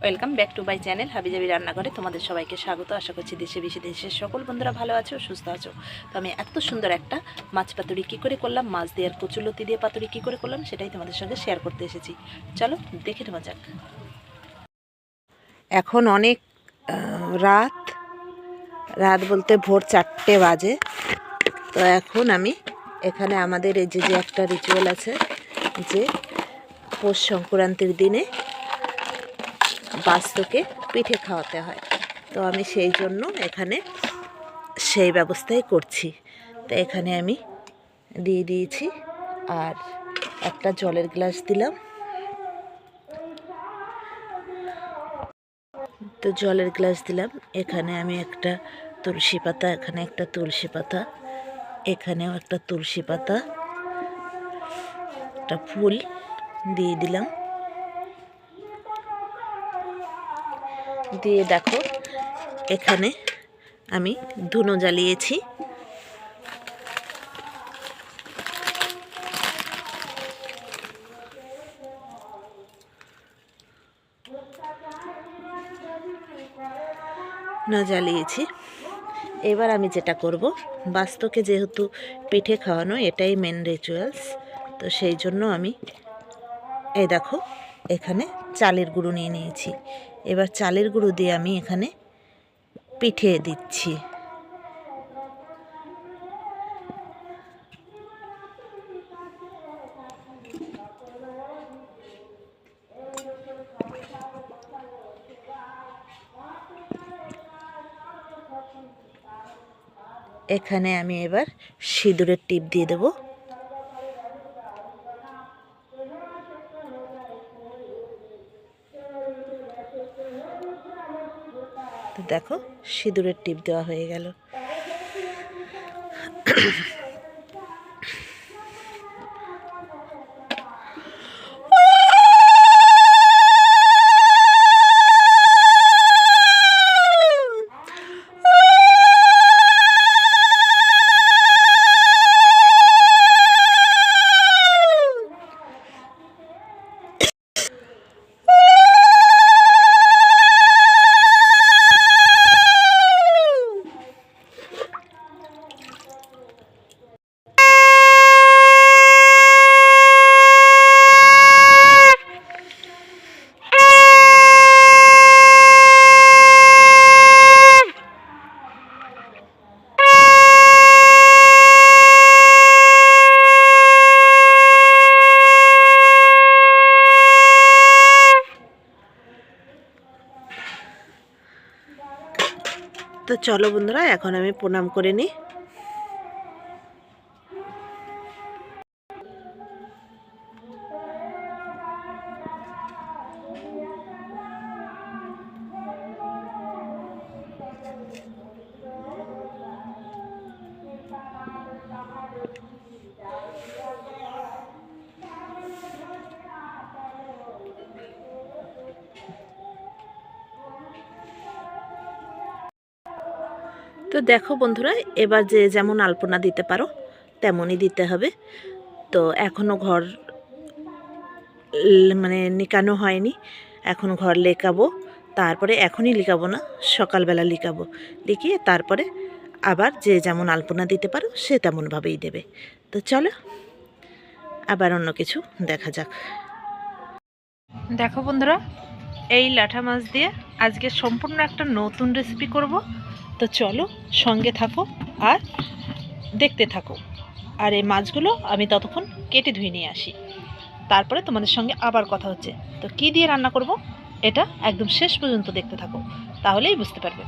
Welcome back to my channel হাবিজাবি রান্নাঘরে তোমাদের সবাইকে স্বাগত। আশা করছি দেশে দেশের সকল বন্ধুরা ভালো আছো, সুস্থ আছো। তো আমি এত সুন্দর একটা মাছ পাতুরি কী করে করলাম, মাছ দিয়ে আর কচুলতি দিয়ে পাতুরি কী করে করলাম, সেটাই তোমাদের সঙ্গে শেয়ার করতে এসেছি। চলো দেখে নেওয়া যাক। এখন অনেক রাত বলতে ভোর 4টে বাজে। তো এখন আমি এখানে আমাদের এই যে একটা রিচুয়াল আছে যে পৌষ সংক্রান্তির দিনে বাস্তকে পিঠে খাওয়াতে হয়। তো আমি সেই জন্য এখানে সেই ব্যবস্থাই করছি। তো এখানে আমি দিয়ে দিয়েছি আর একটা জলের গ্লাস দিলাম। তো জলের গ্লাস দিলাম, এখানে আমি একটা তুলসী পাতা, এখানে একটা তুলসী পাতা, এখানেও একটা তুলসী পাতা, একটা ফুল দিয়ে দিলাম। দিয়ে দেখো এখানে আমি ধুনো জ্বালিয়েছি। জ্বালিয়েছি। এবার আমি যেটা করব, বাস্তকে যেহেতু পিঠে খাওয়ানো এটাই মেন রিচুয়ালস, তো সেই জন্য আমি এই দেখো এখানে চালের গুঁড়ো নিয়ে নিয়েছি। এবার চালের গুঁড়ো দিয়ে আমি এখানে পিঠে দিচ্ছি। এখানে আমি এবার সিঁদুরের টিপ দিয়ে দেব। তো দেখো সিঁদুরের টিপ দেওয়া হয়ে গেল। তো চলো বন্ধুরা, এখন আমি প্রণাম করে নিই। তো দেখো বন্ধুরা, এবার যে যেমন আলপনা দিতে পারো তেমনই দিতে হবে। তো এখনও ঘর মানে লিকানো হয়নি, এখন ঘর লেকাবো। তারপরে এখনই লিকাবো না, সকালবেলা লিকাবো। লিখিয়ে তারপরে আবার যে যেমন আলপনা দিতে পারো সে তেমনভাবেই দেবে। তো চলো আবার অন্য কিছু দেখা যাক। দেখো বন্ধুরা, এই লাঠা মাছ দিয়ে আজকে সম্পূর্ণ একটা নতুন রেসিপি করব। তো চলো সঙ্গে থাকো আর দেখতে থাকো। আর এই মাছগুলো আমি ততক্ষণ কেটে ধুয়ে নিয়ে আসি, তারপরে তোমাদের সঙ্গে আবার কথা হচ্ছে। তো কি দিয়ে রান্না করব এটা একদম শেষ পর্যন্ত দেখতে থাকো, তাহলেই বুঝতে পারবে।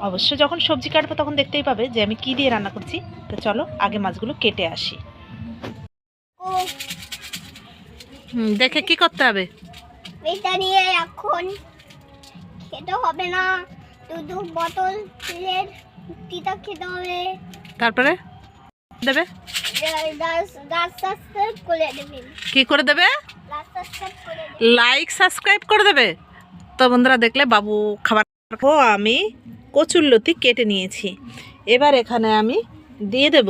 অবশ্য যখন সবজি কাটবো তখন দেখতেই পাবে যে আমি কি দিয়ে রান্না করছি। তো চলো আগে মাছগুলো কেটে আসি। দেখে কি করতে হবে, এটা নিয়ে এখন খেতে হবে না, শুধু বোতল তেলের টিটা খেতে হবে। তারপরে দেবে সাবস্ক্রাইব করে দেবেন। কি করে দেবে? লাইক সাবস্ক্রাইব করে দেবে। তো বন্ধুরা দেখলে বাবু খাবার আমি কচুরলতি কেটে নিয়েছি। এবার এখানে আমি দিয়ে দেব,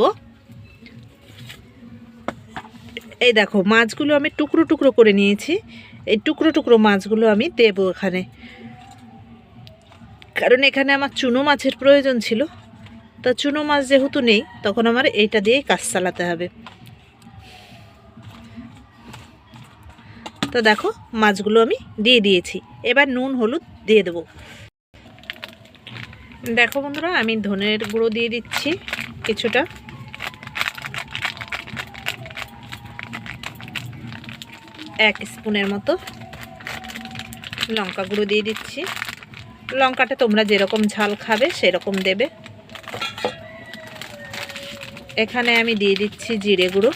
এই দেখো মাছগুলো আমি টুকরো টুকরো করে নিয়েছি। এই টুকরো টুকরো মাছগুলো আমি দেবো এখানে, কারণ এখানে আমার চুনো মাছের প্রয়োজন ছিল। তা চুনো মাছ যেহেতু নেই, তখন আমার এইটা দিয়েই কাজ চালাতে হবে। তো দেখো মাছগুলো আমি দিয়ে দিয়েছি। এবার নুন হলুদ দিয়ে দেবো। দেখো বন্ধুরা, আমি ধনের গুঁড়ো দিয়ে দিচ্ছি কিছুটা, এক স্পুনের মতো। লঙ্কা গুঁড়ো দিয়ে দিচ্ছি, লঙ্কাটা তোমরা যেরকম ঝাল খাবে সেরকম দেবে। এখানে আমি দিয়ে দিচ্ছি জিরে গুঁড়ো,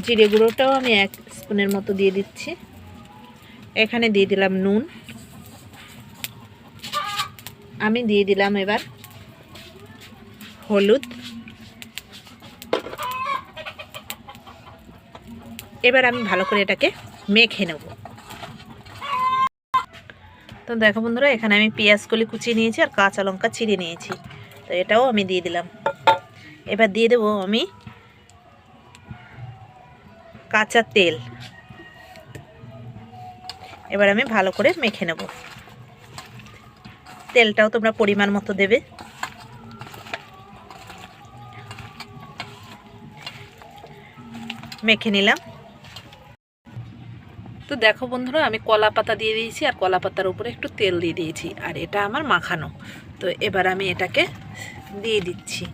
জিরে গুঁড়োটাও আমি এক স্পুনের মতো দিয়ে দিচ্ছি। এখানে দিয়ে দিলাম নুন, আমি দিয়ে দিলাম এবার হলুদ। এবার আমি ভালো করে এটাকে মেখে নেব। তো দেখো বন্ধুরা, এখানে আমি পেঁয়াজ কলি কুচিয়ে নিয়েছি আর কাঁচা লঙ্কা চিড়ে নিয়েছি। তো এটাও আমি দিয়ে দিলাম। এবার দিয়ে দেবো আমি কাঁচা তেল। এবার আমি ভালো করে মেখে নেব। তেলটাও তোমরা পরিমাণ মতো দেবে। মেখে নিলাম। তো দেখো বন্ধুরা, আমি কলা পাতা দিয়ে দিয়েছি আর কলা পাতার উপরে একটু তেল দিয়ে দিয়েছি, আর এটা আমার মাখানো। তো এবার আমি এটাকে দিয়ে দিচ্ছি।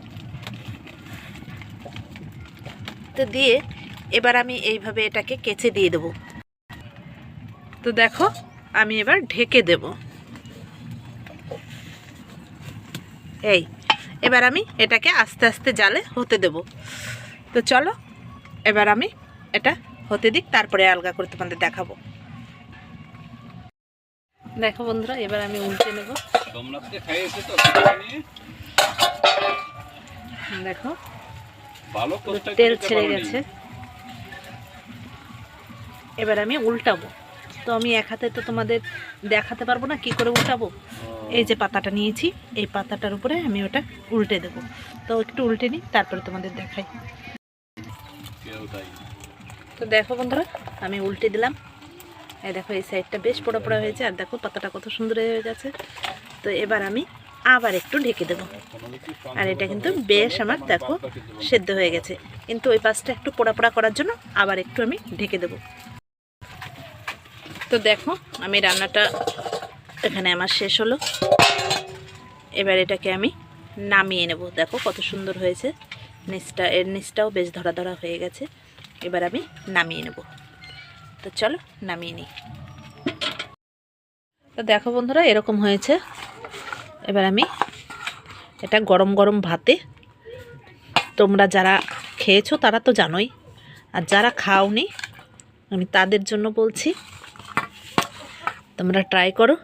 তো দিয়ে এবার আমি এইভাবে এটাকে কেচে দিয়ে দেব। তো দেখো, আমি এবার ঢেকে দেব। এই এবার আমি এটাকে আস্তে আস্তে জালে হতে দেব। তো চলো এবার আমি এটা হতে দিক, তারপরে আলগা করে তোমাদের দেখাবো। দেখো বন্ধুরা, এবার আমি উল্টে নেব। দেখো তেল ছেড়ে গেছে। এবার আমি উল্টাবো। তো আমি এক হাতে তো তোমাদের দেখাতে পারবো না কি করে উল্টাবো। এই যে পাতাটা নিয়েছি, এই পাতাটার উপরে আমি ওটা উল্টে দেব। তো একটু উল্টে নিই, তারপরে তোমাদের দেখাই। তো দেখো বন্ধুরা, আমি উল্টে দিলাম। এই দেখো, এই সাইডটা বেশ পোড়া পোড়া হয়েছে, আর দেখো পাতাটা কত সুন্দর হয়ে গেছে। তো এবার আমি আবার একটু ঢেকে দেব। আর এটা কিন্তু বেশ আমার দেখো সেদ্ধ হয়ে গেছে, কিন্তু ওই পাশটা একটু পোড়া পোড়া করার জন্য আবার একটু আমি ঢেকে দেব। তো দেখো, আমি রান্নাটা এখানে আমার শেষ হলো। এবার এটাকে আমি নামিয়ে নেব। দেখো কত সুন্দর হয়েছে নিচটা, এর নিচটাও বেশ ধরা ধরা হয়ে গেছে। এবার আমি নামিয়ে নেব। তো চলো নামিয়ে নিই। তো দেখো বন্ধুরা, এরকম হয়েছে। এবার আমি এটা গরম গরম ভাতে, তোমরা যারা খেয়েছো তারা তো জানোই, আর যারা খাওনি আমি তাদের জন্য বলছি, তোমরা ট্রাই করো।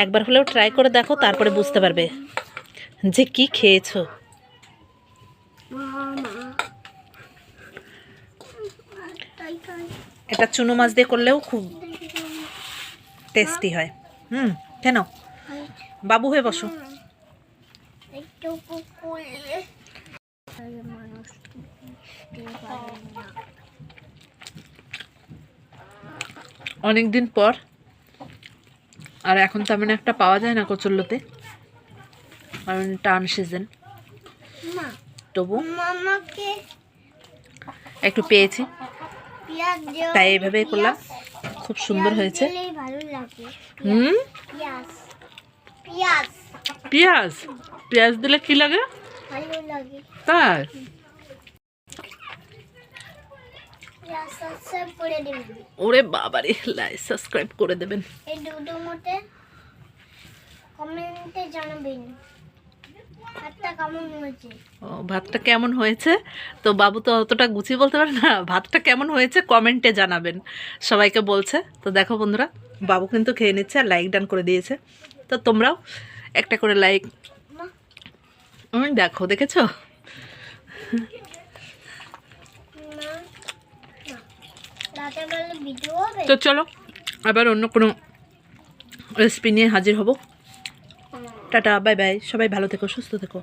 একবার হলেও ট্রাই করে দেখো, তারপরে বুঝতে পারবে যে কি খেয়েছো। এটা চুনো মাছ দিয়ে করলেও খুব টেস্টি হয়। কেন বাবু হয়ে বসো। অনেক দিন পর, আর এখন তেমন একটা পাওয়া যায় না কচুল্লোতে, কারণ টান সিজন। তবু একটু পেয়েছি, তাই এইভাবে করলাম। খুব সুন্দর হয়েছে। পেঁয়াজ পেঁয়াজ দিলে কি লাগে? তাই ওরে বাবারে, লাইক সাবস্ক্রাইব করে দেবেন। ভাতটা কেমন হয়েছে? তো বাবু তো অতটা গুছিয়ে বলতে পারে না, ভাতটা কেমন হয়েছে কমেন্টে জানাবেন, সবাইকে বলছে। তো দেখো বন্ধুরা, বাবু কিন্তু খেয়ে নিচ্ছে আর লাইক ডান করে দিয়েছে। তো তোমরাও একটা করে লাইক দেখো, দেখেছো? তো চলো আবার অন্য কোনো রেসিপি নিয়ে হাজির হব। টাটা, বাই বাই, সবাই ভালো থেকো, সুস্থ থেকো।